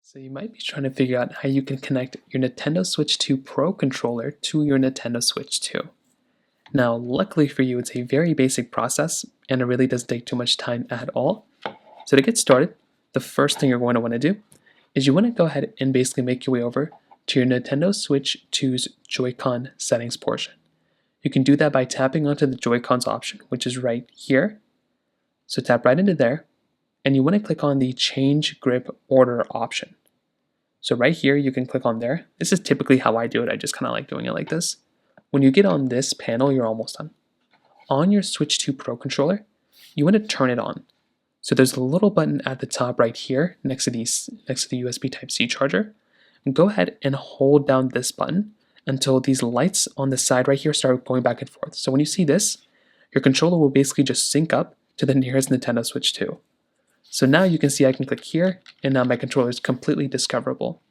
So you might be trying to figure out how you can connect your Nintendo Switch 2 Pro controller to your Nintendo Switch 2. Now, luckily for you, it's a very basic process, and it really doesn't take too much time at all. So to get started, the first thing you're going to want to do is you want to go ahead and basically make your way over to your Nintendo Switch 2's Joy-Con settings portion. You can do that by tapping onto the Joy-Cons option, which is right here. So tap right into there, and you want to click on the Change Grip Order option. So right here, you can click on there. This is typically how I do it. I just kind of like doing it like this. When you get on this panel, you're almost done. On your Switch 2 Pro controller, you want to turn it on. So there's a little button at the top right here next to the USB Type-C charger. And go ahead and hold down this button until these lights on the side right here start going back and forth. So when you see this, your controller will basically just sync up to the nearest Nintendo Switch 2. So now you can see I can click here, and now my controller is completely discoverable.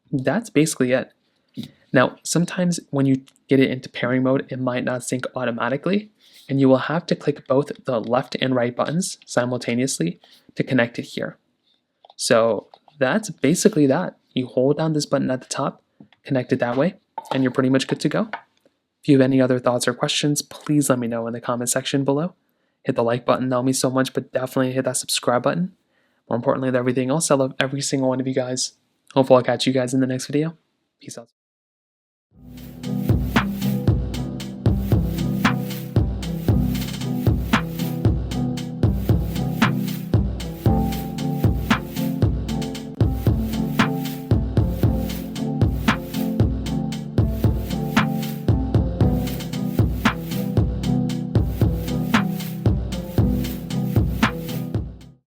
That's basically it. Now, sometimes when you get it into pairing mode, it might not sync automatically, and you will have to click both the left and right buttons simultaneously to connect it here. So that's basically that. You hold down this button at the top, connect it that way, and you're pretty much good to go. If you have any other thoughts or questions, please let me know in the comment section below. Hit the like button, that'll mean so much, but definitely hit that subscribe button. More importantly than everything else, I love every single one of you guys. Hopefully I'll catch you guys in the next video. Peace out.